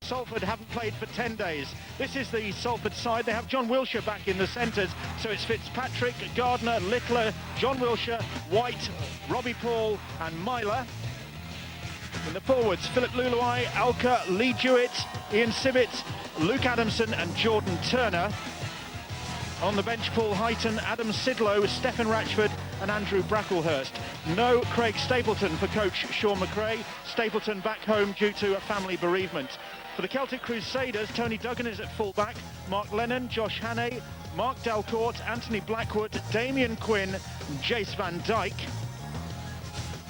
Salford haven't played for 10 days. This is the Salford side. They have John Wilshere back in the centres, so it's Fitzpatrick, Gardner, Littler, John Wilshere, White, Robbie Paul and Myler. In the forwards, Philip Luluai, Alka, Lee Jewett, Ian Sibbett, Luke Adamson and Jordan Turner. On the bench, Paul Heighton, Adam Sidlow, Stephen Ratchford and Andrew Bracklehurst. No Craig Stapleton for coach Sean McRae. Stapleton back home due to a family bereavement. For the Celtic Crusaders, Tony Duggan is at fullback, Mark Lennon, Josh Hannay, Mark Delcourt, Anthony Blackwood, Damien Quinn and Jace Van Dyke.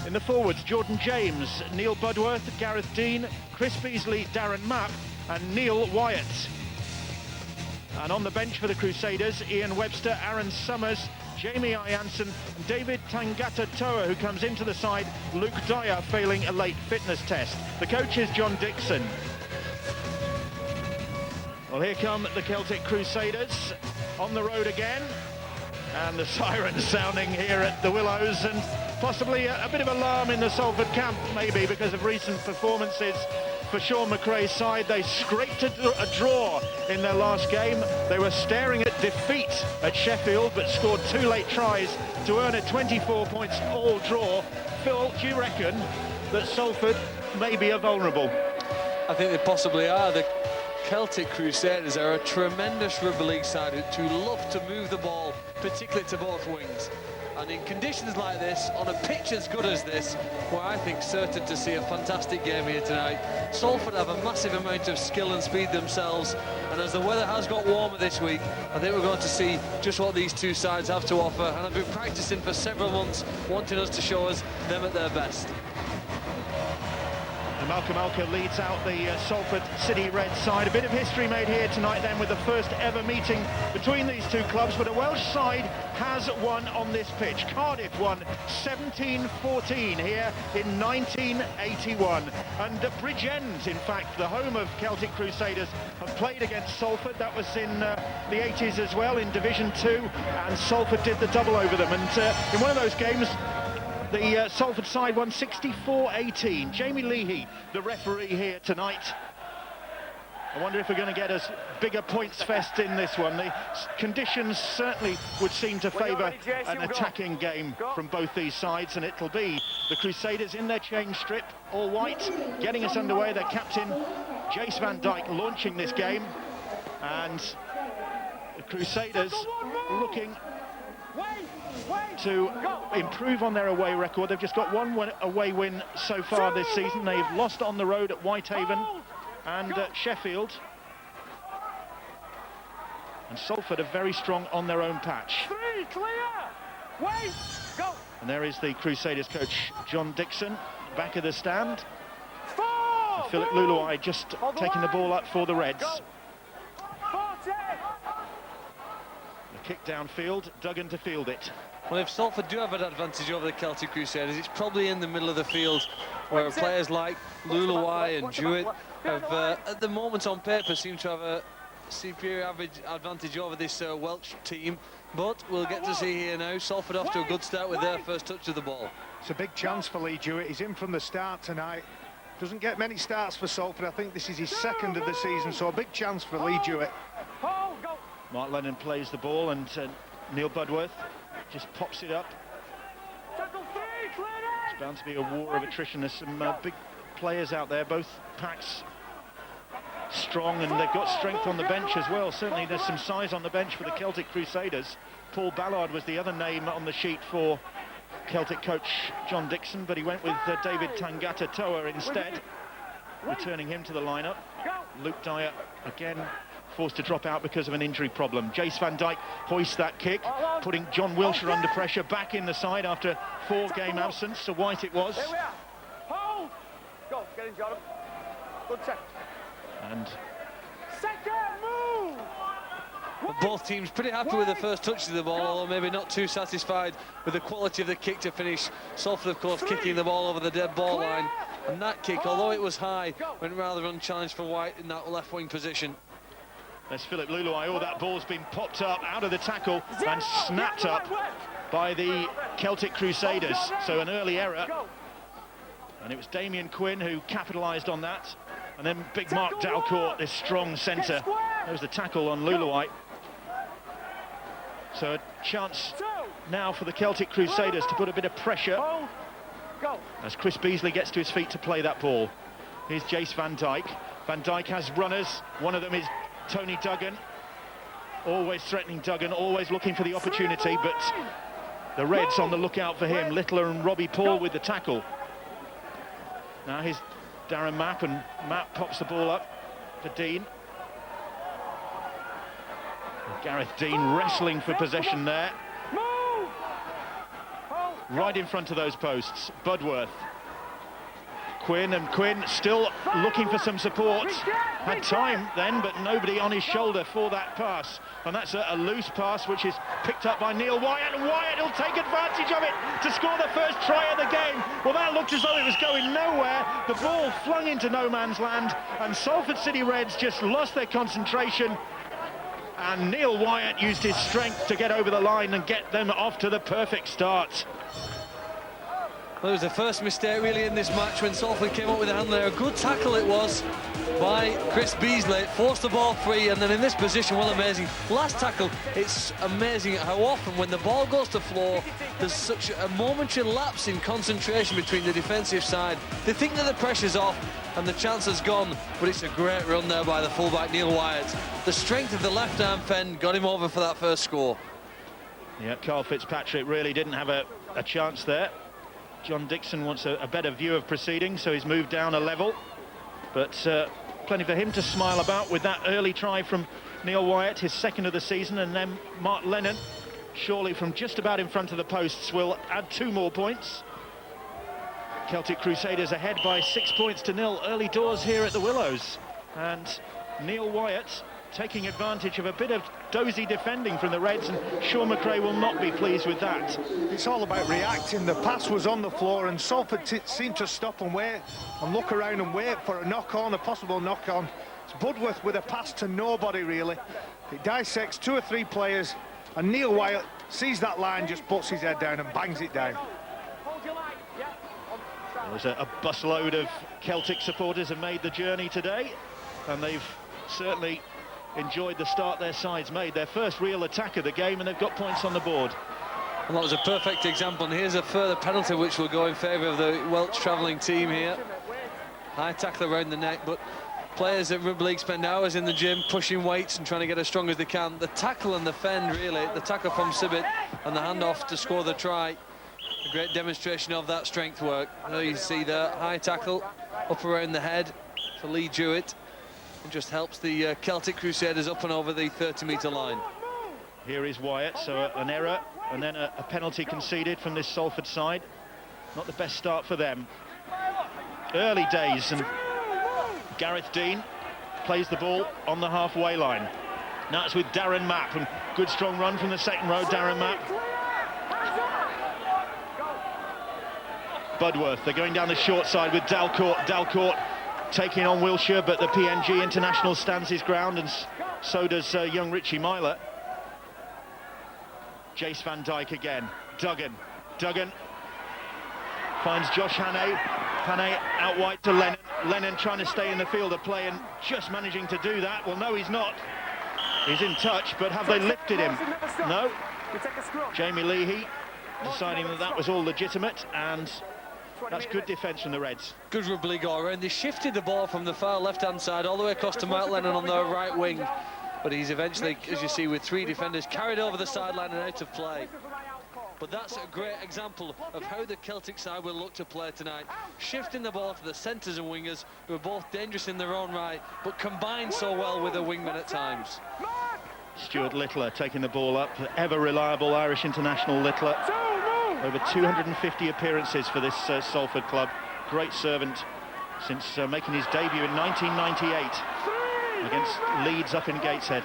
In the forwards, Jordan James, Neil Budworth, Gareth Dean, Chris Beasley, Darren Mapp and Neil Wyatt. And on the bench for the Crusaders, Ian Webster, Aaron Summers, Jamie Ianson and David Tangata Toa, who comes into the side, Luke Dyer failing a late fitness test. The coach is John Dixon. Well, here come the Celtic Crusaders on the road again. And the sirens sounding here at the Willows, and possibly a bit of alarm in the Salford camp, maybe because of recent performances. For Sean McRae's side, they scraped a draw in their last game. They were staring at defeat at Sheffield, but scored 2 late tries to earn a 24 points all draw. Phil, do you reckon that Salford maybe are vulnerable? I think they possibly are. The Celtic Crusaders are a tremendous rugby league side who love to move the ball, particularly to both wings. And in conditions like this, on a pitch as good as this, where I think certain to see a fantastic game here tonight, Salford have a massive amount of skill and speed themselves, and as the weather has got warmer this week, I think we're going to see just what these two sides have to offer, and I've been practicing for several months, wanting us to show us them at their best. And Malcolm Alka leads out the Salford City Red side. A bit of history made here tonight then with the first ever meeting between these two clubs, but a Welsh side has won on this pitch. Cardiff won 17-14 here in 1981. And Bridgend, in fact, the home of Celtic Crusaders, have played against Salford. That was in the 80s as well, in Division 2, and Salford did the double over them. And in one of those games, the Salford side won 64-18. Jamie Leahy, the referee here tonight. I wonder if we're going to get a bigger points fest in this one. The conditions certainly would seem to favour an attacking game from both these sides, and it'll be the Crusaders in their change strip, all white, getting us underway. Their captain, Jace Van Dyke, launching this game, and the Crusaders looking to improve on their away record. They've just got one away win so far this season. They've lost on the road at Whitehaven and Sheffield. And Salford are very strong on their own patch. And there is the Crusaders coach, John Dixon, back of the stand. And Philip Luluai just taking the ball up for the Reds. The kick downfield, Duggan to field it. Well, if Salford do have an advantage over the Celtic Crusaders, it's probably in the middle of the field, where players like Luluai and Jewett have, at the moment on paper, seem to have a superior advantage over this Welsh team. But we'll get to see here now. Salford off to a good start with their first touch of the ball. It's a big chance for Lee Jewett. He's in from the start tonight. Doesn't get many starts for Salford. I think this is his second of the season, so a big chance for Lee Jewett. Mark Lennon plays the ball, and Neil Budworth just pops it up. It's bound to be a war of attrition. There's some big players out there, both packs strong, and they've got strength on the bench as well. Certainly there's some size on the bench for the Celtic Crusaders. Paul Ballard was the other name on the sheet for Celtic coach John Dixon, but he went with David Tangata Toa instead, returning him to the lineup. Luke Dyer again forced to drop out because of an injury problem. Jace Van Dyke hoists that kick, putting John Wilshere under pressure, back in the side after 4-game absence. So White it was. Hold! Go, get in, Jordan. Good check. And second move! Both teams pretty happy with the first touch of the ball, although maybe not too satisfied with the quality of the kick to finish. Salford, of course, kicking the ball over the dead ball line. And that kick, although it was high, went rather unchallenged for White in that left wing position. there's Philip Luluai. Oh, that ball's been popped up out of the tackle and snapped up by the Celtic Crusaders. So an early error. And it was Damien Quinn who capitalised on that. And then big Mark Dalcourt, this strong centre. There's the tackle on Luluai. So a chance now for the Celtic Crusaders to put a bit of pressure as Chris Beasley gets to his feet to play that ball. Here's Jace Van Dijk. Van Dijk has runners. One of them is Tony Duggan. Always threatening Duggan, always looking for the opportunity, but the Reds on the lookout for him. Littler and Robbie Paul with the tackle. Now here's Darren Mapp, and Mapp pops the ball up for Dean. And Gareth Dean wrestling for possession there. Right in front of those posts. Budworth. Quinn, and Quinn still looking for some support. Had time then, but nobody on his shoulder for that pass. And that's a loose pass, which is picked up by Neil Wyatt, and Wyatt will take advantage of it to score the first try of the game. Well, that looked as though it was going nowhere. The ball flung into no man's land, and Salford City Reds just lost their concentration. And Neil Wyatt used his strength to get over the line and get them off to the perfect start. Well, it was the first mistake really in this match when Salford came up with a hand there. A good tackle it was by Chris Beasley. Forced the ball free, and then in this position, well, amazing. Last tackle, it's amazing how often when the ball goes to floor, there's such a momentary lapse in concentration between the defensive side. They think that the pressure's off and the chance has gone, but it's a great run there by the fullback Neil Wyatt. The strength of the left-arm fend got him over for that first score. Yeah, Carl Fitzpatrick really didn't have a chance there. John Dixon wants a better view of proceedings, so he's moved down a level. But plenty for him to smile about with that early try from Neil Wyatt, his second of the season, and then Mark Lennon, surely from just about in front of the posts, will add 2 more points. Celtic Crusaders ahead by 6 points to 0 early doors here at the Willows. And Neil Wyatt taking advantage of a bit of dozy defending from the Reds, and Sean McRae will not be pleased with that. It's all about reacting. The pass was on the floor, and Salford seemed to stop and wait and look around and wait for a knock-on, a possible knock-on. It's Budworth with a pass to nobody, really. It dissects 2 or 3 players, and Neil Wyatt sees that line, just puts his head down and bangs it down. There's a busload of Celtic supporters have made the journey today, and they've certainly enjoyed the start their sides made. Their first real attack of the game, and they've got points on the board. Well, that was a perfect example, and here's a further penalty which will go in favour of the Welsh travelling team here. High tackle around the neck, but players at rugby league spend hours in the gym pushing weights and trying to get as strong as they can. The tackle and the fend, really, the tackle from Sibbett and the handoff to score the try. A great demonstration of that strength work. There you see the high tackle up around the head for Lee Jewett. It just helps the Celtic Crusaders up and over the 30-metre line. Here is Wyatt, so an error and then a penalty conceded from this Salford side. Not the best start for them. Early days, and Gareth Dean plays the ball on the halfway line. Now it's with Darren Mapp, and good strong run from the second row, Darren Mapp. Budworth, they're going down the short side with Dalcourt. Dalcourt taking on Wilshire, but the PNG international stands his ground, and so does young Richie Myler. Jace Van Dijk again. Duggan finds Josh Hannay. Hannay out wide to Lennon. Lennon trying to stay in the field of play and just managing to do that. Well, no, he's not. He's in touch, but have they lifted him? No. Jamie Leahy deciding that that was all legitimate, and that's good defence from the Reds. Good rugby league all round. They shifted the ball from the far left-hand side all the way across to Mark Lennon on the right wing. But he's eventually, as you see, with 3 defenders, carried over the sideline and out of play. But that's a great example of how the Celtic side will look to play tonight. Shifting the ball to the centres and wingers, who are both dangerous in their own right, but combined so well with the wingmen at times. Stuart Littler taking the ball up. Ever reliable Irish international Littler. Over 250 appearances for this Salford club. Great servant since making his debut in 1998 against Leeds up in Gateshead.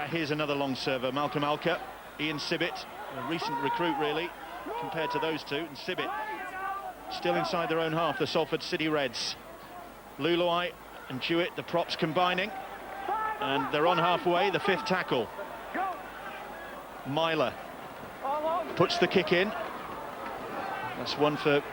Here's another long server, Malcolm Alker. Ian Sibbett, a recent recruit really, compared to those two. And Sibbett still inside their own half, the Salford City Reds. Luluai and Jewett, the props combining. And they're on halfway, the 5th tackle. Myler puts the kick in. That's one for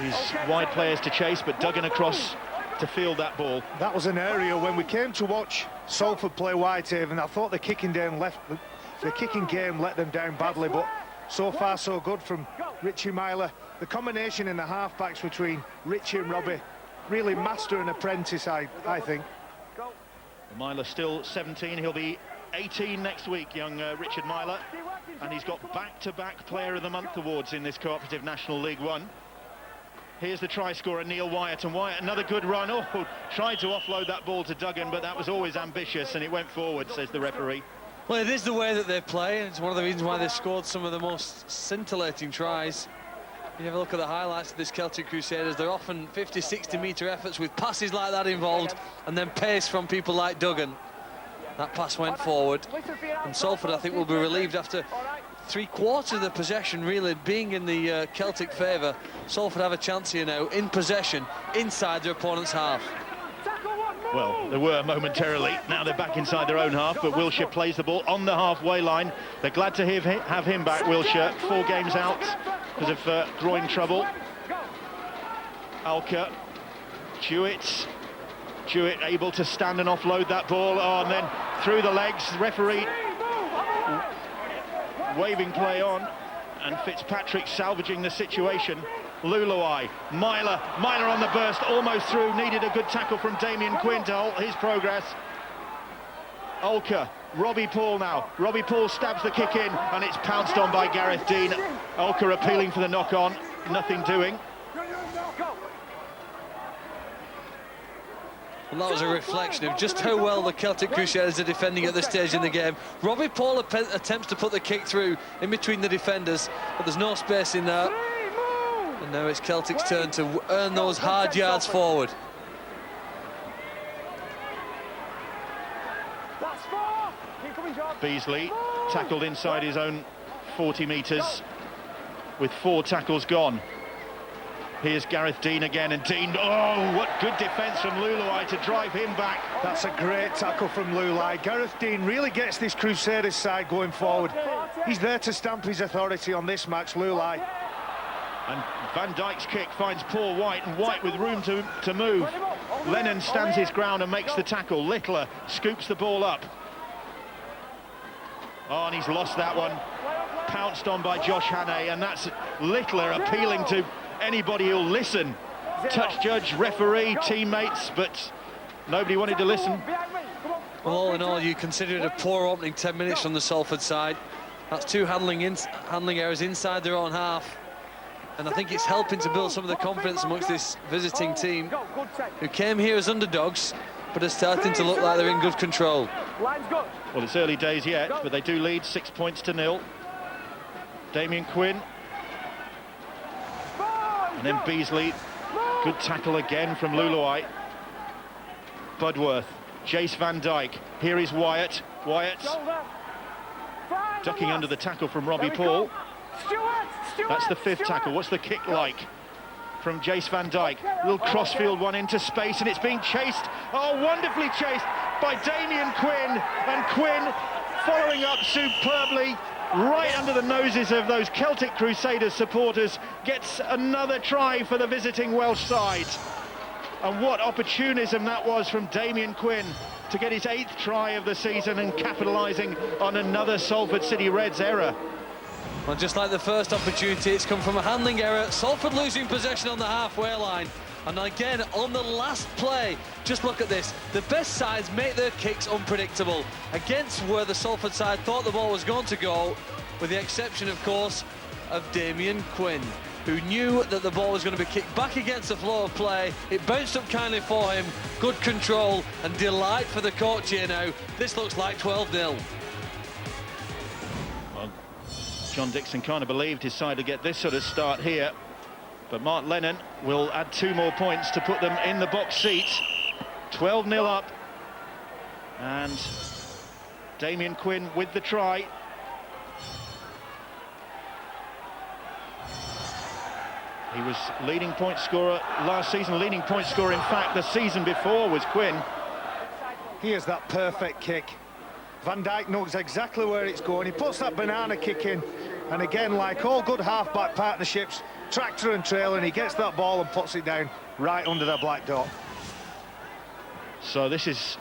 these wide players to chase, but Duggan across to field that ball. That was an area when we came to watch Salford play Whitehaven. I thought the kicking game let them down badly, but so far so good from Richie Myler. The combination in the half-backs between Richie and Robbie, really master and apprentice, I think. Myler still 17, he'll be 18 next week, young Richard Myler, and he's got back-to-back Player of the Month awards in this Cooperative National League One. Here's the try scorer, Neil Wyatt, and Wyatt, another good run. Oh, tried to offload that ball to Duggan, but that was always ambitious, and it went forward, says the referee. Well, it is the way that they play, and it's one of the reasons why they've scored some of the most scintillating tries. You have a look at the highlights of this Celtic Crusaders. They're often 50, 60-metre efforts with passes like that involved, and then pace from people like Duggan. That pass went forward, and Salford, I think, will be relieved after three-quarters of the possession really being in the Celtic favour. Salford have a chance here now, in possession, inside their opponent's half. Well, they were momentarily. Now they're back inside their own half, but Wilshire plays the ball on the halfway line. They're glad to have him back, Wilshire. 4 games out because of groin trouble. Alka, Jewett able to stand and offload that ball. Oh, and then through the legs, referee waving play on, and Fitzpatrick salvaging the situation. Luluai, Myler on the burst, almost through, needed a good tackle from Damien Quinn to halt his progress. Ulker, Robbie Paul now. Robbie Paul stabs the kick in, and it's pounced on by Gareth Dean. Ulker appealing for the knock-on, nothing doing. Well, that was a reflection of just how well the Celtic Crusaders are defending at this stage in the game. Robbie Paul attempts to put the kick through in between the defenders, but there's no space in there. And now it's Celtic's turn to earn those hard yards forward. Beasley tackled inside his own 40 metres with 4 tackles gone. Here's Gareth Dean again, and Dean, oh, what good defence from Luluai to drive him back. That's a great tackle from Luluai. Gareth Dean really gets this Crusaders side going forward. He's there to stamp his authority on this match, Luluai. And Van Dijk's kick finds Paul White, and White with room to move. Lennon stands his ground and makes the tackle. Littler scoops the ball up. Oh, and he's lost that one. Pounced on by Josh Hannay, and that's Littler appealing to anybody who'll listen. Touch judge, referee, teammates, but nobody wanted to listen. Well, all in all, you consider it a poor opening 10 minutes from the Salford side. That's 2 handling errors inside their own half. And I think it's helping to build some of the confidence amongst this visiting team, who came here as underdogs, but are starting to look like they're in good control. Well, it's early days yet, but they do lead 6 points to 0. Damien Quinn. And then Beasley. Good tackle again from Luluai. Budworth. Jace Van Dijk. Here is Wyatt. Wyatt ducking under the tackle from Robbie Paul. That's the 5th tackle. What's the kick like from Jace Van Dijk? Little crossfield one into space, and it's being chased. Oh, wonderfully chased by Damien Quinn. And Quinn following up superbly right under the noses of those Celtic Crusaders supporters, gets another try for the visiting Welsh side. And what opportunism that was from Damien Quinn to get his 8th try of the season and capitalising on another Salford City Reds error. Well, just like the first opportunity, it's come from a handling error. Salford losing possession on the halfway line. And again, on the last play, just look at this. The best sides make their kicks unpredictable against where the Salford side thought the ball was going to go, with the exception, of course, of Damien Quinn, who knew that the ball was going to be kicked back against the flow of play. It bounced up kindly for him. Good control and delight for the coach here now. This looks like 12-0. Well, John Dixon kind of believed his side to get this sort of start here. But Mark Lennon will add 2 more points to put them in the box seats. 12-0 up. And Damien Quinn with the try. He was leading point scorer last season, leading point scorer, in fact, the season before was Quinn. Here's that perfect kick. Van Dijk knows exactly where it's going. He puts that banana kick in. And again, like all good half-back partnerships, tractor and trailer, and he gets that ball and puts it down right under the black dot. So this is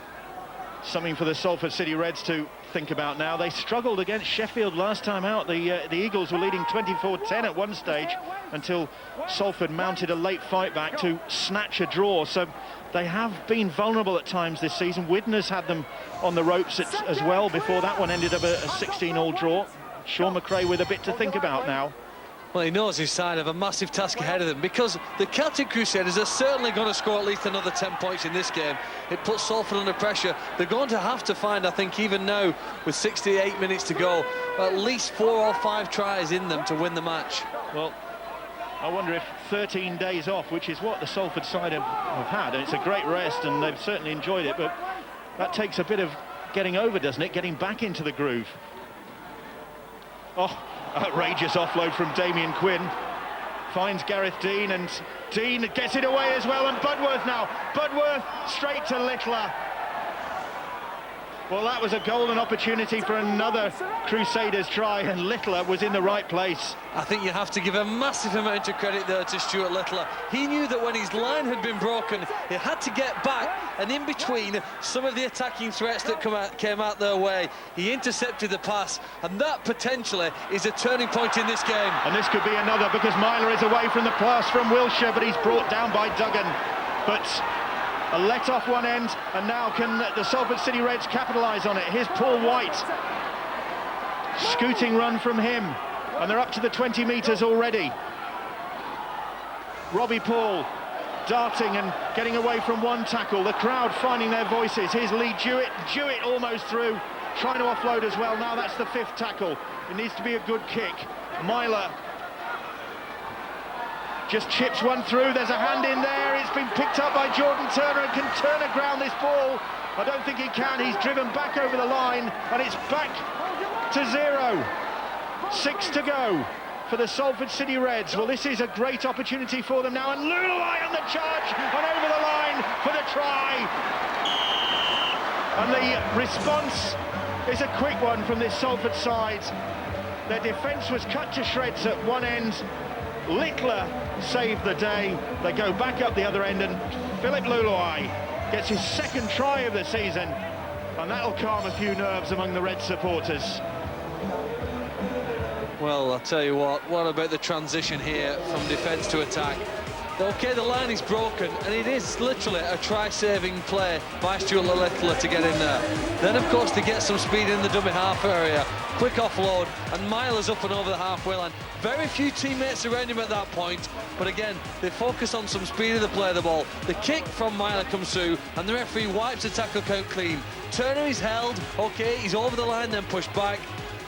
something for the Salford City Reds to think about now. They struggled against Sheffield last time out. The Eagles were leading 24-10 at one stage until Salford mounted a late fight back to snatch a draw. So they have been vulnerable at times this season. Widner's had them on the ropes as well before that one ended up a 16-all draw. Sean McRae with a bit to think about now. Well, he knows his side have a massive task ahead of them, because the Celtic Crusaders are certainly going to score at least another 10 points in this game. It puts Salford under pressure. They're going to have to find, I think, even now, with 68 minutes to go, at least 4 or 5 tries in them to win the match. Well, I wonder if 13 days off, which is what the Salford side have had, and it's a great rest, and they've certainly enjoyed it, but that takes a bit of getting over, doesn't it? Getting back into the groove. Oh, outrageous offload from Damien Quinn. Finds Gareth Dean, and Dean gets it away as well, and Budworth now. Budworth straight to Littler. Well, that was a golden opportunity for another Crusaders try, and Littler was in the right place. I think you have to give a massive amount of credit there to Stuart Littler. He knew that when his line had been broken, he had to get back, and in between some of the attacking threats that came out their way, he intercepted the pass, and that potentially is a turning point in this game. And this could be another, because Myler is away from the pass from Wilshire, but he's brought down by Duggan. But a let off one end, and now can the Salford City Reds capitalise on it. Here's Paul White. Scooting run from him, and they're up to the 20 metres already. Robbie Paul darting and getting away from one tackle. The crowd finding their voices. Here's Lee Jewett. Jewett almost through, trying to offload as well. Now that's the 5th tackle. It needs to be a good kick. Myler just chips one through. There's a hand in there. It's been picked up by Jordan Turner, and can Turner ground this ball? I don't think he can. He's driven back over the line, and it's back to 0. 6 to go for the Salford City Reds. Well, this is a great opportunity for them now, and Lulai on the charge and over the line for the try. And the response is a quick one from this Salford side. Their defence was cut to shreds at one end. Littler saved the day. They go back up the other end, and Philip Lulai gets his 2nd try of the season, and that'll calm a few nerves among the Red supporters. Well, I'll tell you what about the transition here from defence to attack? Okay, the line is broken, and it is literally a try-saving play by Stuart Littler to get in there. Then, of course, they get some speed in the dummy half area. Quick offload, and Myler's up and over the halfway line. Very few teammates around him at that point, but again, they focus on some speed of the play of the ball. The kick from Myler comes through, and the referee wipes the tackle count clean. Turner is held, okay, he's over the line, then pushed back.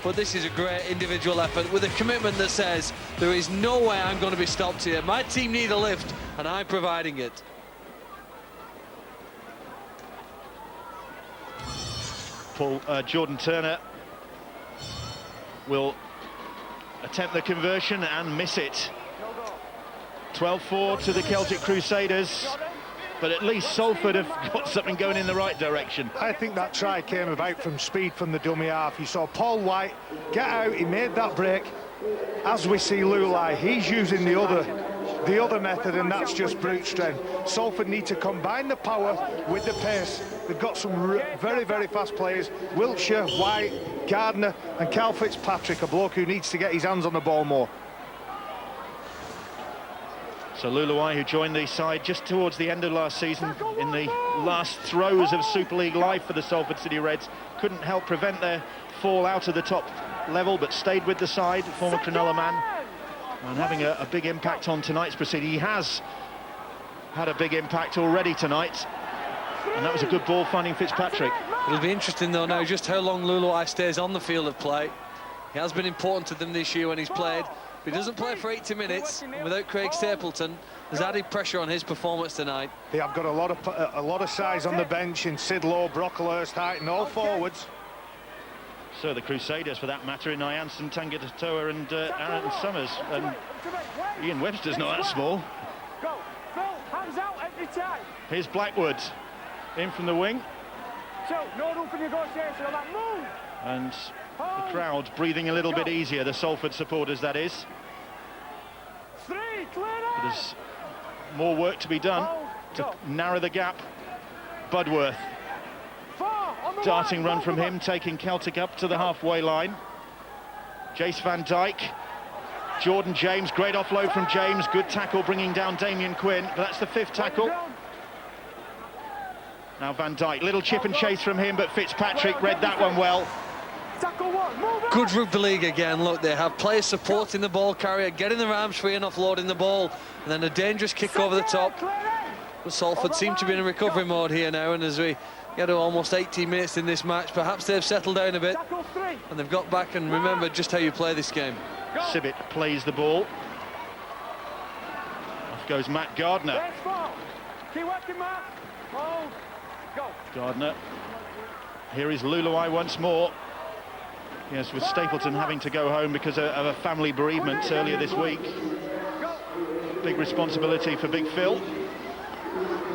But this is a great individual effort with a commitment that says there is no way I'm going to be stopped here. My team need a lift, and I'm providing it. Jordan Turner will attempt the conversion and miss it. 12-4 to the Celtic Crusaders. But at least Salford have got something going in the right direction. I think that try came about from speed from the dummy half. You saw Paul White get out, he made that break. As we see Lulai, he's using the other method, and that's just brute strength. Salford need to combine the power with the pace. They've got some very, very fast players. Wiltshire, White, Gardner, and Cal Fitzpatrick, a bloke who needs to get his hands on the ball more. So Lulai, who joined the side just towards the end of last season, in the last throes of Super League life for the Salford City Reds, couldn't help prevent their fall out of the top level, but stayed with the side, former Cronulla man, and having a big impact on tonight's proceeding. He has had a big impact already tonight, and that was a good ball finding Fitzpatrick. It'll be interesting though now just how long Lulai stays on the field of play. He has been important to them this year when he's played. But he doesn't play for 80 minutes, and without Craig Stapleton, there's added pressure on his performance tonight. They have got a lot of size on the bench in Sid Lowe, Brocklehurst, Height, and all forwards. So the Crusaders, for that matter, in Janssen, Tangatoa and Aaron Summers. And Ian Webster's not that small. Go, hands out every time. Here's Blackwood, in from the wing. So, no room for negotiation on that move. And the crowd breathing a little bit easier, the Salford supporters, that is. There's more work to be done to narrow the gap. Budworth. Darting run from him, taking Celtic up to the halfway line. Jace Van Dijk. Jordan James, great offload from James. Good tackle bringing down Damien Quinn, but that's the 5th tackle. Now Van Dijk, little chip and chase from him, but Fitzpatrick read that one well. Good rugby league again. Look, they have players supporting the ball carrier, getting their arms free and offloading the ball, and then a dangerous kick over the top. But Salford seem to be in a recovery mode here now, and as we get to almost 18 minutes in this match, perhaps they've settled down a bit and they've got back and remembered just how you play this game. Sibbett plays the ball. Off goes Matt Gardner. Keep working, Matt. Hold. Go. Gardner. Here is Luluai once more. Yes, with Stapleton having to go home because of a family bereavement earlier this week. Big responsibility for Big Phil.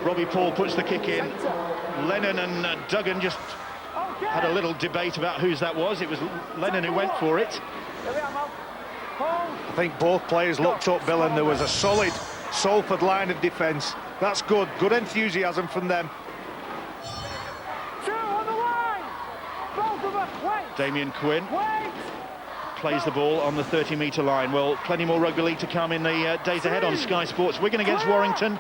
Robbie Paul puts the kick in. Lennon and Duggan just had a little debate about whose that was. It was Lennon who went for it. I think both players looked up, Bill, and there was a solid Salford line of defence. That's good. Good enthusiasm from them. Damien Quinn plays the ball on the 30-metre line. Well, plenty more rugby league to come in the days ahead on Sky Sports. Wigan against Warrington,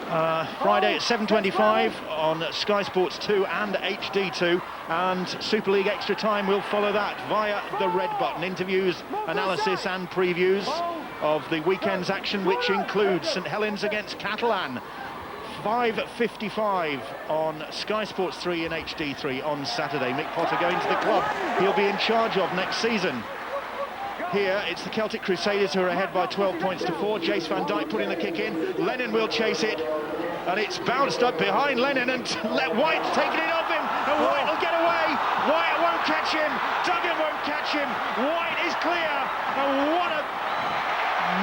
Friday at 7:25 on Sky Sports 2 and HD2, and Super League Extra Time will follow that via the red button. Interviews, analysis and previews of the weekend's action, which includes St Helens against Catalan. 5:55 on Sky Sports 3 and HD3 on Saturday. Mick Potter going to the club he'll be in charge of next season. Here it's the Celtic Crusaders who are ahead by 12 points to 4. Jace Van Dijk putting the kick in. Lennon will chase it, and it's bounced up behind Lennon, and White's taking it off him, and White will get away. White won't catch him. Duggan won't catch him. White is clear, and what a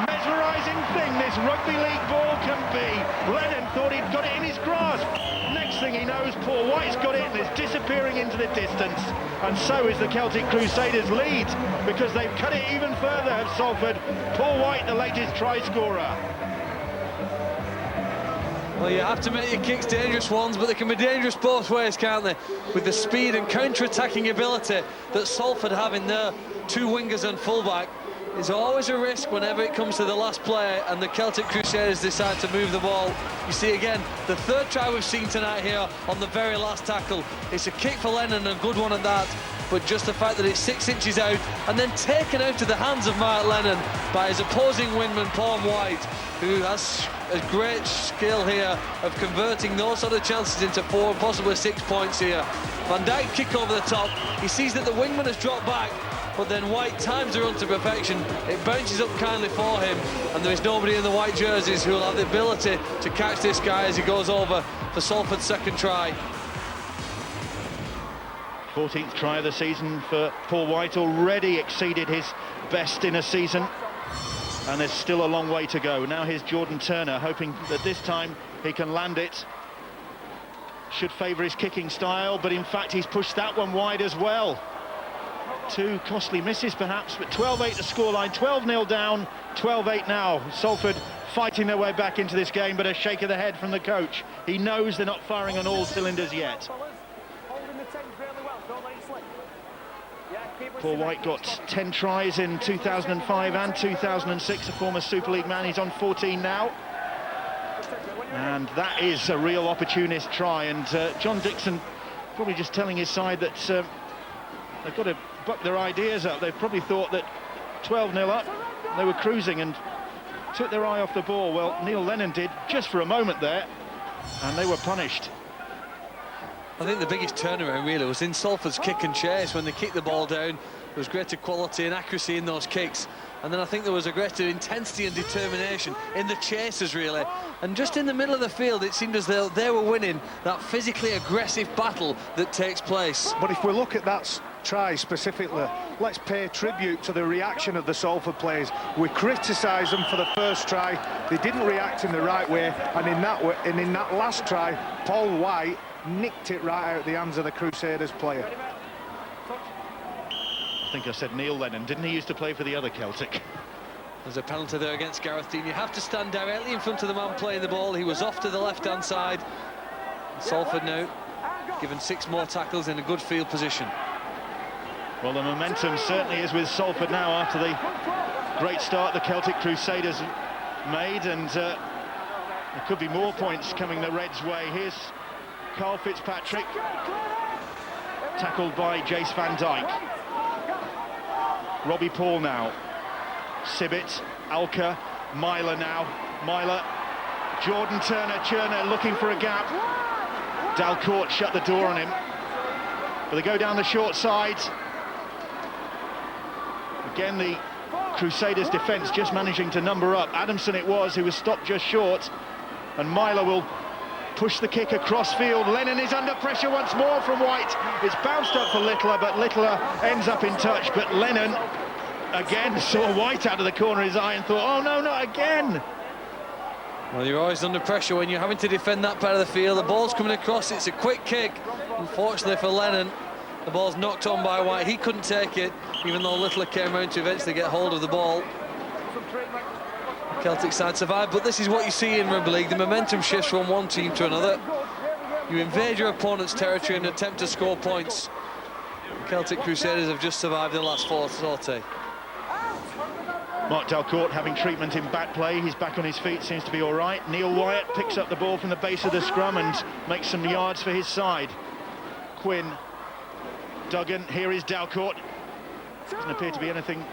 mesmerising thing this rugby league ball can be. Lennon thought he'd got it in his grasp. Next thing he knows, Paul White's got it and it's disappearing into the distance. And so is the Celtic Crusaders' lead, because they've cut it even further, have Salford. Paul White, the latest try scorer. Well, you have to make your kicks dangerous ones, but they can be dangerous both ways, can't they? With the speed and counter-attacking ability that Salford have in their 2 wingers and fullback. There's always a risk whenever it comes to the last play and the Celtic Crusaders decide to move the ball. You see again, the 3rd try we've seen tonight here on the very last tackle. It's a kick for Lennon, a good one at that, but just the fact that it's 6 inches out and then taken out of the hands of Mark Lennon by his opposing wingman, Paul White, who has a great skill here of converting those sort of chances into 4 and possibly 6 points here. Van Dijk kick over the top. He sees that the wingman has dropped back, but then White times the run to perfection. It bounces up kindly for him, and there is nobody in the white jerseys who will have the ability to catch this guy as he goes over for Salford's 2nd try. 14th try of the season for Paul White, already exceeded his best in a season, and there's still a long way to go. Now here's Jordan Turner, hoping that this time he can land it. Should favour his kicking style, but in fact he's pushed that one wide as well. 2 costly misses perhaps, but 12-8 the scoreline, 12-0 down, 12-8 now. Salford fighting their way back into this game, but a shake of the head from the coach. He knows they're not firing on all cylinders yet. Paul White got 10 tries in 2005 and 2006, a former Super League man. He's on 14 now. And that is a real opportunist try, and John Dixon probably just telling his side that they've got to buck their ideas up. They probably thought that 12-0 up, they were cruising and took their eye off the ball. Well, Neil Lennon did just for a moment there, and they were punished. I think the biggest turnaround really was in Salford's kick and chase. When they kicked the ball down, there was greater quality and accuracy in those kicks, and then I think there was a greater intensity and determination in the chasers really, and just in the middle of the field it seemed as though they were winning that physically aggressive battle that takes place. But if we look at that try specifically, let's pay tribute to the reaction of the Salford players. We criticise them for the first try, they didn't react in the right way, and in that last try, Paul White nicked it right out of the hands of the Crusaders player. I think I said Neil Lennon, didn't he used to play for the other Celtic? There's a penalty there against Gareth Dean. You have to stand directly in front of the man playing the ball. He was off to the left-hand side. Salford now given 6 more tackles in a good field position. Well, the momentum certainly is with Salford now after the great start the Celtic Crusaders made, and there could be more points coming the Reds' way. Here's Carl Fitzpatrick, tackled by Jace Van Dijk. Robbie Paul now. Sibbett, Alka, Myler now. Myler, Jordan Turner looking for a gap. Dalcourt shut the door on him. But they go down the short side. Again, the Crusaders' defence just managing to number up. Adamson it was who was stopped just short. And Myler will push the kick across field. Lennon is under pressure once more from White. It's bounced up for Littler, but Littler ends up in touch. But Lennon again saw White out of the corner of his eye and thought, oh no, not again. Well, you're always under pressure when you're having to defend that part of the field. The ball's coming across, it's a quick kick. Unfortunately for Lennon, the ball's knocked on by White. He couldn't take it, even though Littler came around to eventually get hold of the ball. The Celtic side survived, but this is what you see in rugby league. The momentum shifts from one team to another. You invade your opponent's territory and attempt to score points. The Celtic Crusaders have just survived the last 4 sortie. Mark Dalcourt having treatment in back play. He's back on his feet, seems to be all right. Neil Wyatt picks up the ball from the base of the scrum and makes some yards for his side. Quinn, Duggan, here is Dalcourt. Doesn't appear to be anything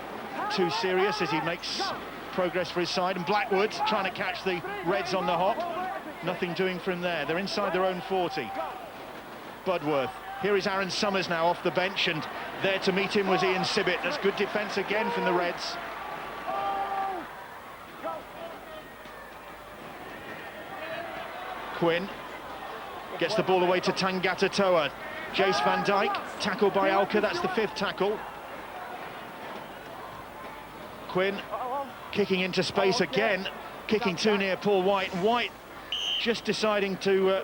too serious as he makes progress for his side. And Blackwood trying to catch the Reds on the hop. Nothing doing from there. They're inside their own 40. Budworth. Here is Aaron Summers now off the bench, and there to meet him was Ian Sibbett. That's good defence again from the Reds. Quinn gets the ball away to Tangata Toa. Jace Van Dijk, tackled by Alka, that's the 5th tackle. Quinn kicking into space again, kicking too near Paul White. White just deciding to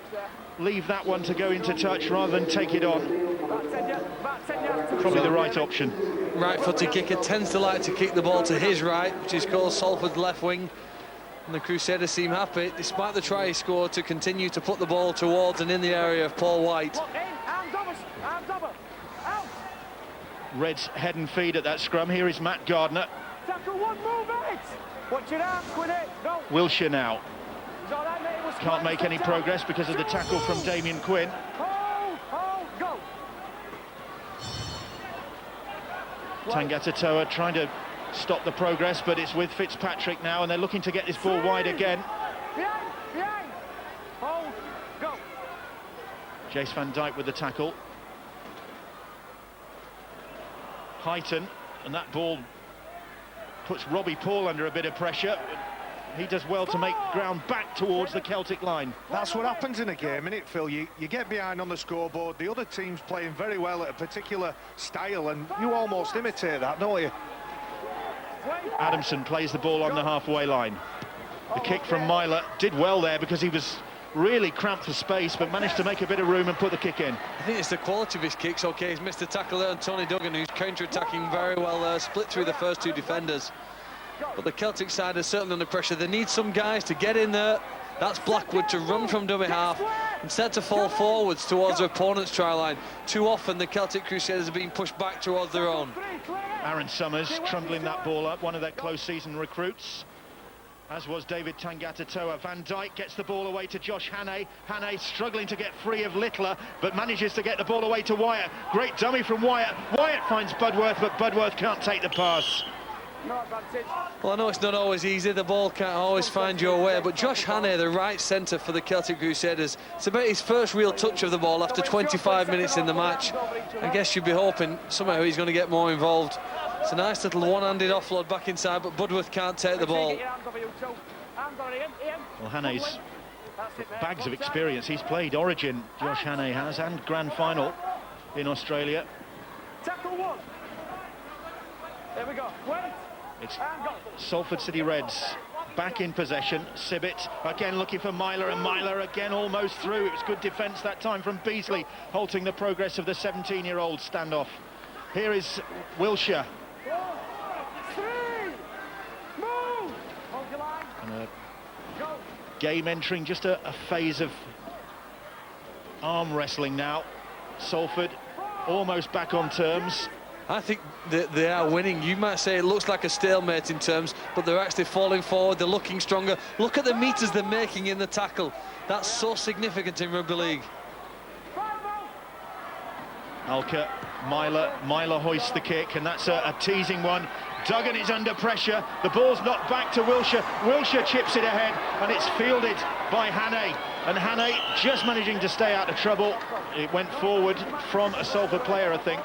leave that one to go into touch rather than take it on. Probably the right option. Right-footed kicker tends to like to kick the ball to his right, which is called Salford's left wing. And the Crusaders seem happy, despite the try he scored, to continue to put the ball towards and in the area of Paul White. Reds head and feed at that scrum. Here is Matt Gardner. Wilshire now. Can't make any progress because of the tackle from Damien Quinn. Tangata Toa trying to stop the progress, but it's with Fitzpatrick now, and they're looking to get this ball wide again. Jace Van Dijk with the tackle. Heighton, and that ball puts Robbie Paul under a bit of pressure. He does well to make ground back towards the Celtic line. That's what happens in a game, isn't it, Phil? You get behind on the scoreboard, the other team's playing very well at a particular style, and you almost imitate that, don't you? Adamson plays the ball on the halfway line. The kick from Myler did well there because he was really cramped for space, but managed to make a bit of room and put the kick in. I think it's the quality of his kicks. Okay, he's missed a tackle there on Tony Duggan, who's counter-attacking very well there, split through the first 2 defenders. But the Celtic side is certainly under pressure. They need some guys to get in there. That's Blackwood to run from dummy half instead to fall forwards towards their opponent's try line. Too often the Celtic Crusaders are being pushed back towards their own. Aaron Summers trundling that ball up, one of their close season recruits, as was David Tangata Toa. Van Dijk gets the ball away to Josh Hannay. Hannay struggling to get free of Littler, but manages to get the ball away to Wyatt. Great dummy from Wyatt. Wyatt finds Budworth, but Budworth can't take the pass. Well, I know it's not always easy, the ball can't always find your way, but Josh Hannay, the right centre for the Celtic Crusaders, it's about his first real touch of the ball after 25 minutes in the match. I guess you'd be hoping somehow he's going to get more involved. It's a nice little one-handed offload back inside, but Budworth can't take the ball. Well, Hannay's bags of experience. He's played Origin, Josh Hannay has, and Grand Final in Australia. There we go. It's Salford City Reds back in possession. Sibbett again looking for Myler, and Myler again almost through. It was good defence that time from Beasley, halting the progress of the 17-year-old standoff. Here is Wilshire. And a game entering just a phase of arm wrestling now. Salford almost back on terms. I think they are winning. You might say it looks like a stalemate in terms, but they're actually falling forward, they're looking stronger. Look at the meters they're making in the tackle. That's so significant in rugby league. Alka, Myler hoists the kick, and that's a teasing one. Duggan is under pressure, the ball's knocked back to Wilshire. Wilshire chips it ahead, and it's fielded by Hannay. And Hannay just managing to stay out of trouble. It went forward from a Salford player, I think.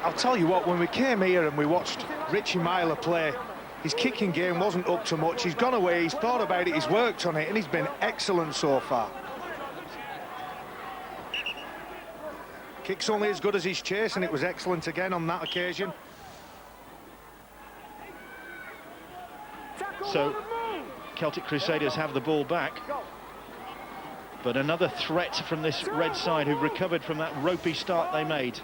I'll tell you what, when we came here and we watched Richie Myler play, his kicking game wasn't up to much. He's gone away, he's thought about it, he's worked on it, and he's been excellent so far. Kick's only as good as his chase, and it was excellent again on that occasion. So Celtic Crusaders have the ball back, but another threat from this red side, who've recovered from that ropey start they made.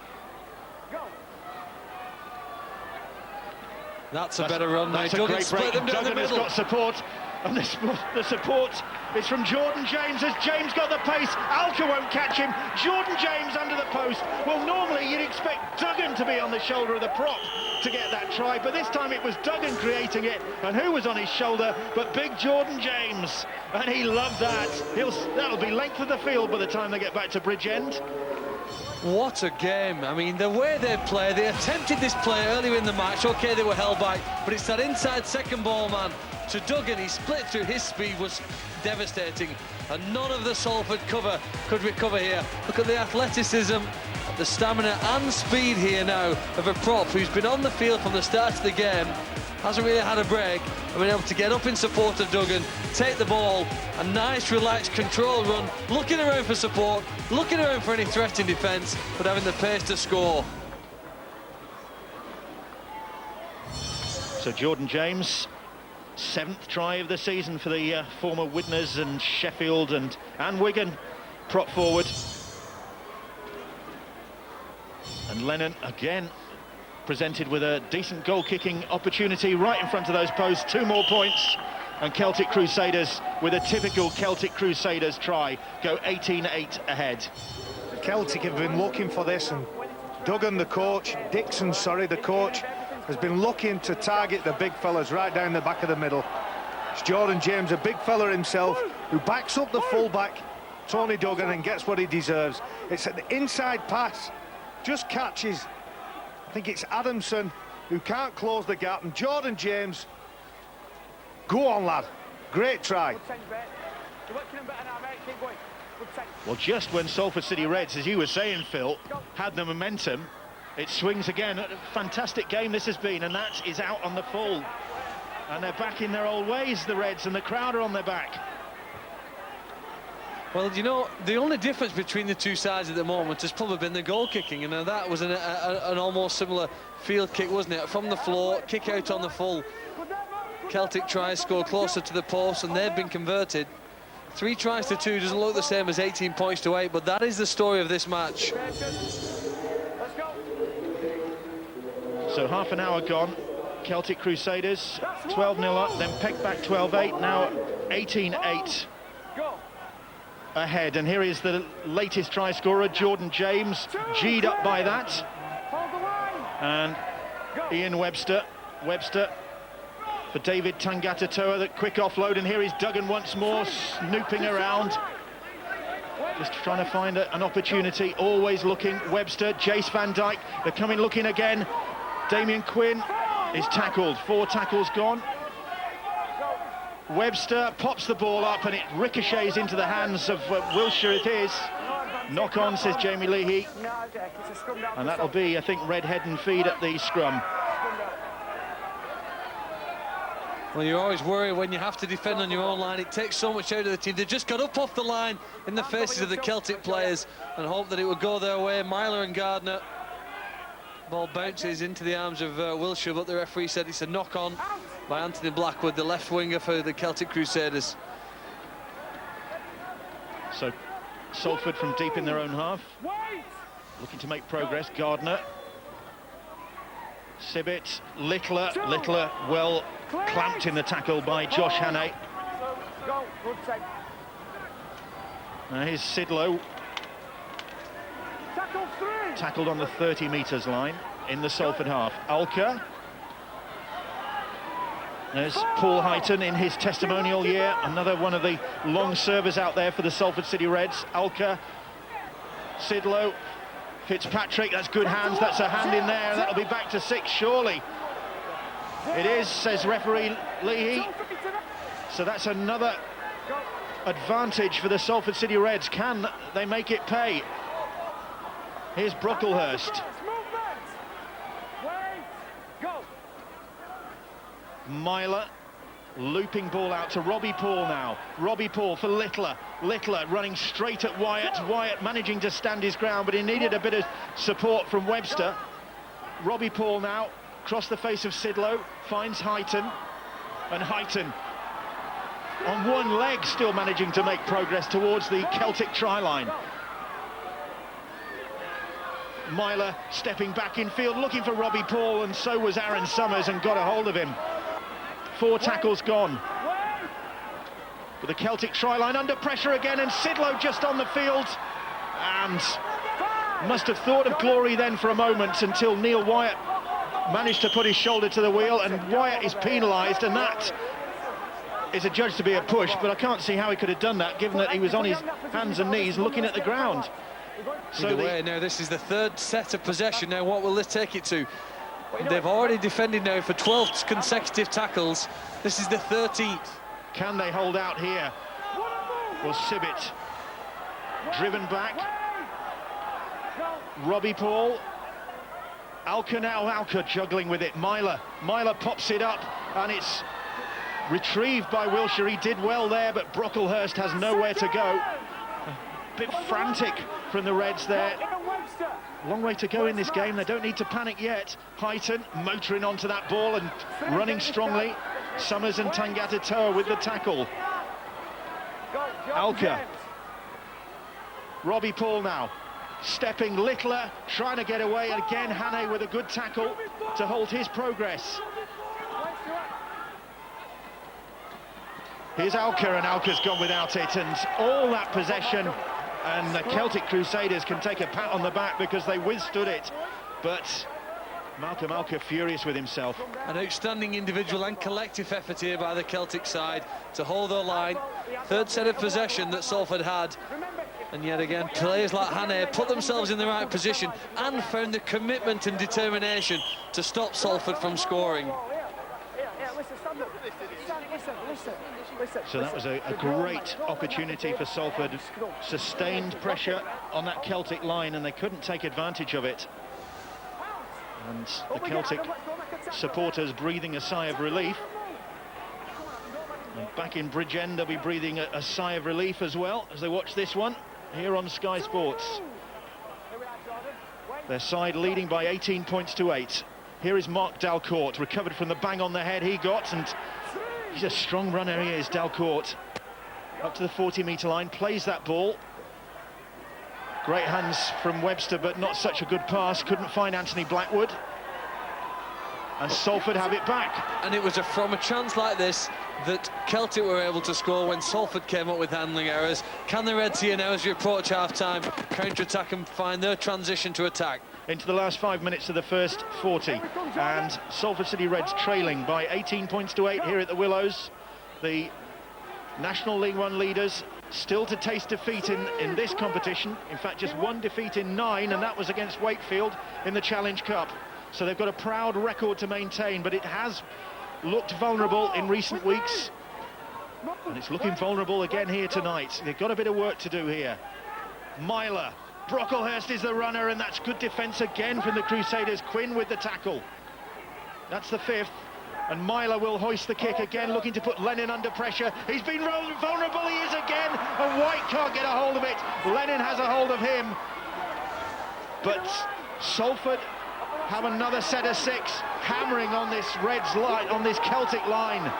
That's a better run. That's now. a great break. Duggan has got support, and the support is from Jordan James. As James got the pace, Alka won't catch him. Jordan James under the post. Well, normally you'd expect Duggan to be on the shoulder of the prop to get that try, but this time it was Duggan creating it, and who was on his shoulder but big Jordan James, and he loved that. That'll be length of the field by the time they get back to Bridgend. What a game. I mean, the way they play, they attempted this play earlier in the match. Okay, they were held back, but it's that inside second ball man to Duggan. He split through. His speed was devastating, and none of the Salford cover could recover here. Look at the athleticism, the stamina and speed here now of a prop who's been on the field from the start of the game, hasn't really had a break, and been able to get up in support of Duggan, take the ball, a nice relaxed control run, looking around for support, looking around for any threat in defence, but having the pace to score. So Jordan James, 7th try of the season for the former Widnes and Sheffield and Wigan prop forward. And Lennon again presented with a decent goal-kicking opportunity right in front of those posts. 2 more points, and Celtic Crusaders, with a typical Celtic Crusaders try, go 18-8 ahead. Celtic have been looking for this, and Duggan, the coach, Dixon, sorry, the coach, has been looking to target the big fellas right down the back of the middle. It's Jordan James, a big fella himself, who backs up the fullback, Tony Duggan, and gets what he deserves. It's an inside pass, just catches, I think it's Adamson, who can't close the gap, and Jordan James, go on, lad, great try. Well, just when Salford City Reds, as you were saying, Phil, had the momentum, it swings again. A fantastic game this has been, and that is out on the full. And they're back in their old ways, the Reds, and the crowd are on their back. Well, you know, the only difference between the two sides at the moment has probably been the goal kicking, and that was an almost similar field kick, wasn't it? From the floor, kick out on the full. Celtic tries score closer to the post, and they've been converted. 3 tries to 2 doesn't look the same as 18 points to 8, but that is the story of this match. So half an hour gone. Celtic Crusaders 12-0 up, then pegged back 12-8, now 18-8 ahead. And here is the latest try scorer, Jordan James, G'd up by that. And Ian Webster for David Tangatatoa, the quick offload, and here is Duggan once more, snooping around, just trying to find an opportunity, always looking. Webster, Jace Van Dyke, they're coming looking again. Damien Quinn is tackled, 4 tackles gone. Webster pops the ball up, and it ricochets into the hands of Wilshire. It is knock on, says Jamie Leahy, and that'll be, I think, red head and feed at the scrum. Well, you always worry when you have to defend on your own line. It takes so much out of the team. They just got up off the line in the faces of the Celtic players and hoped that it would go their way. Myler and Gardner. Ball bounces into the arms of Wilshire, but the referee said it's a knock-on by Anthony Blackwood, the left winger for the Celtic Crusaders. So Salford from deep in their own half, looking to make progress. Gardner, Sibbett, Littler well clamped in the tackle by Josh Hannay. Now here's Sidlow, Tackled on the 30 metres line in the Salford half. Alker. There's Paul Heighton in his testimonial year, another one of the long servers out there for the Salford City Reds. Alker, Sidlow, Fitzpatrick, that's good hands, that's a hand in there, and that'll be back to 6, surely. It is, says referee Leahy. So that's another advantage for the Salford City Reds. Can they make it pay? Here's Brocklehurst. Myler, looping ball out to Robbie Paul now. Robbie Paul for Littler. Littler running straight at Wyatt. Wyatt managing to stand his ground, but he needed a bit of support from Webster. Robbie Paul now, across the face of Sidlow, finds Heighton. And Heighton, on one leg, still managing to make progress towards the Celtic try line. Myler stepping back in field, looking for Robbie Paul, and so was Aaron Summers, and got a hold of him. 4 tackles gone. But the Celtic try line under pressure again, and Sidlow just on the field, and must have thought of glory then for a moment until Neil Wyatt managed to put his shoulder to the wheel, and Wyatt is penalised, and that is adjudged to be a push, but I can't see how he could have done that given that he was on his hands and knees looking at the ground. So now this is the 3rd set of possession. Now what will this take it to? They've already defended now for 12 consecutive tackles. This is the 13th. Can they hold out here? Well, Sibbett driven back. Robbie Paul. Alker now, Alker juggling with it. Myler pops it up, and it's retrieved by Wilshere. He did well there, but Brocklehurst has nowhere to go. A bit frantic from the Reds there. Long way to go in this game. They don't need to panic yet. Heighton motoring onto that ball and running strongly. Summers and Tangata Toa with the tackle. Alker. Robbie Paul now. Stepping Littler, trying to get away. Again, Hannay with a good tackle to hold his progress. Here's Alker, and Alker's gone without it. And all that possession. And the Celtic Crusaders can take a pat on the back because they withstood it. But Malcolm Alker furious with himself. An outstanding individual and collective effort here by the Celtic side to hold their line. 3rd set of possession that Salford had. And yet again, players like Hannay put themselves in the right position and found the commitment and determination to stop Salford from scoring. So that was a great opportunity for Salford. Sustained pressure on that Celtic line, and they couldn't take advantage of it. And the Celtic supporters breathing a sigh of relief. And back in Bridgend, they'll be breathing a sigh of relief as well as they watch this one here on Sky Sports. Their side leading by 18 points to 8. Here is Mark Dalcourt, recovered from the bang on the head he got, and he's a strong runner, he is, Dalcourt. Up to the 40-metre line, plays that ball. Great hands from Webster, but not such a good pass. Couldn't find Anthony Blackwood. And Salford have it back. And it was from a chance like this that Celtic were able to score when Salford came up with handling errors. Can the Reds here now, as we approach half-time, counter-attack and find their transition to attack? Into the last 5 minutes of the first 40, and Salford City Reds trailing by 18 points to 8 here at the Willows. The National League One leaders still to taste defeat in this competition. In fact, just 1 defeat in 9, and that was against Wakefield in the Challenge Cup. So they've got a proud record to maintain, but it has looked vulnerable in recent weeks, and it's looking vulnerable again here tonight. They've got a bit of work to do here. Myler. Brocklehurst is the runner, and that's good defence again from the Crusaders. Quinn with the tackle. That's the 5th, and Myler will hoist the kick again, looking to put Lennon under pressure. He's been vulnerable, he is again, and White can't get a hold of it. Lennon has a hold of him. But Salford have another set of 6, hammering on this Reds line, on this Celtic line.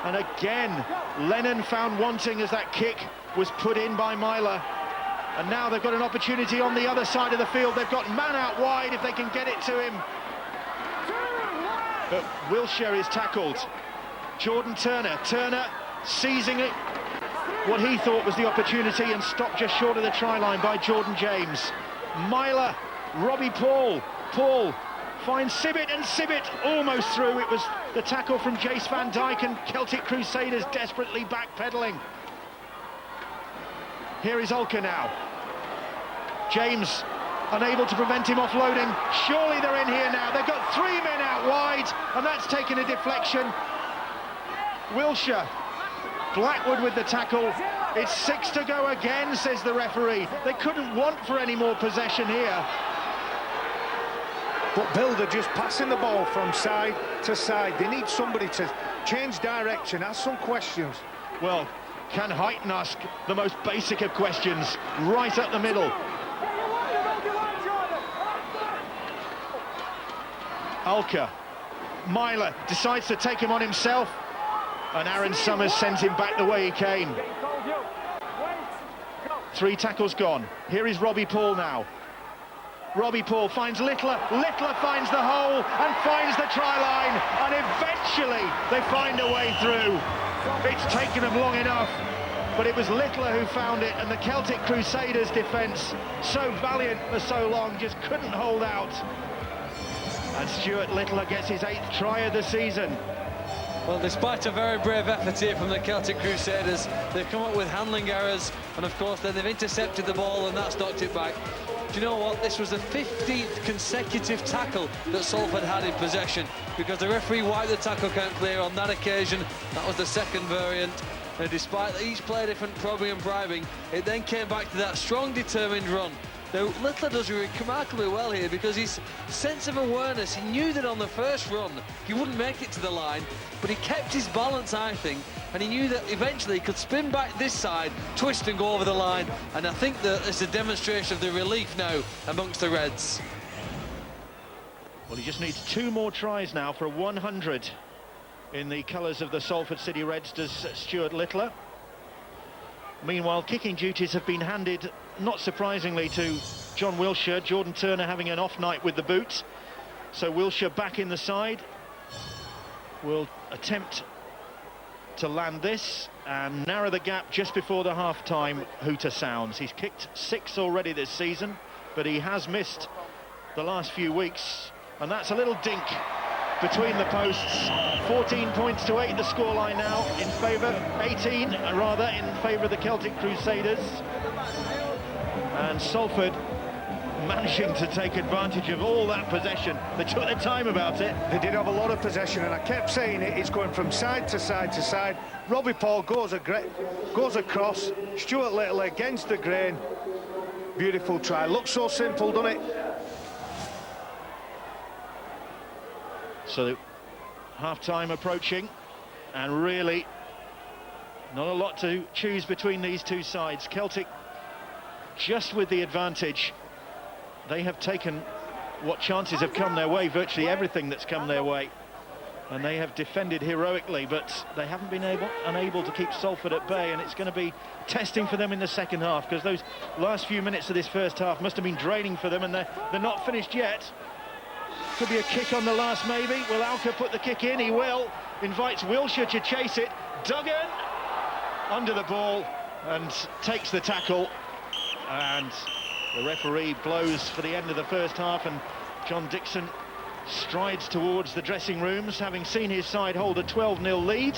And again, Lennon found wanting as that kick was put in by Myler. And now they've got an opportunity on the other side of the field. They've got man out wide if they can get it to him. But Wilshere is tackled. Jordan Turner seizing it, what he thought was the opportunity, and stopped just short of the try line by Jordan James. Myler, Robbie Paul. Paul finds Sibbett, and Sibbett almost through. It was the tackle from Jace Van Dijk, and Celtic Crusaders desperately backpedaling. Here is Ulker now. James unable to prevent him offloading. Surely they're in here now. They've got 3 men out wide, and that's taken a deflection. Wilshire, Blackwood with the tackle. It's 6 to go again, says the referee. They couldn't want for any more possession here. But Builder just passing the ball from side to side. They need somebody to change direction, ask some questions. Well, can Heighton ask the most basic of questions right up the middle? Ulker, Myler decides to take him on himself, and Aaron Summers sends him back the way he came. 3 tackles gone. Here is Robbie Paul now. Robbie Paul finds Littler. Littler finds the hole and finds the try line, and eventually they find a way through. It's taken them long enough, but it was Littler who found it, and the Celtic Crusaders defence, so valiant for so long, just couldn't hold out. And Stuart Littler gets his 8th try of the season. Well, despite a very brave effort here from the Celtic Crusaders, they've come up with handling errors, and of course then they've intercepted the ball, and that's knocked it back. Do you know what? This was the 15th consecutive tackle that Salford had in possession, because the referee wiped the tackle count clear on that occasion. That was the second variant. And despite each player different probing and bribing, it then came back to that strong, determined run. Now, Littler does remarkably well here, because his sense of awareness, he knew that on the first run he wouldn't make it to the line, but he kept his balance, I think, and he knew that eventually he could spin back this side, twist and go over the line, and I think that it's a demonstration of the relief now amongst the Reds. Well, he just needs 2 more tries now for 100 in the colours of the Salford City Reds, does Stuart Littler. Meanwhile, kicking duties have been handed, not surprisingly, to John Wilshire. Jordan Turner having an off night with the boot. So Wilshire back in the side. Will attempt to land this and narrow the gap just before the half-time hooter sounds. He's kicked 6 already this season, but he has missed the last few weeks. And that's a little dink between the posts. 14 points to 8, the scoreline now in favour, 18 rather, in favour of the Celtic Crusaders. And Salford managing to take advantage of all that possession. They took their time about it. They did have a lot of possession, and I kept saying it, it's going from side to side to side. Robbie Paul goes across, Stuart Littler against the grain. Beautiful try, looks so simple, doesn't it? So half-time approaching, and really not a lot to choose between these two sides. Celtic just with the advantage. They have taken what chances have come their way, virtually everything that's come their way, and they have defended heroically, but they haven't been unable to keep Salford at bay, and it's going to be testing for them in the second half, because those last few minutes of this first half must have been draining for them, and they're not finished yet. Could be a kick on the last, maybe. Will Alker put the kick in? He will. Invites Wilshire to chase it. Duggan under the ball and takes the tackle, and the referee blows for the end of the first half, and John Dixon strides towards the dressing rooms, having seen his side hold a 12-0 lead.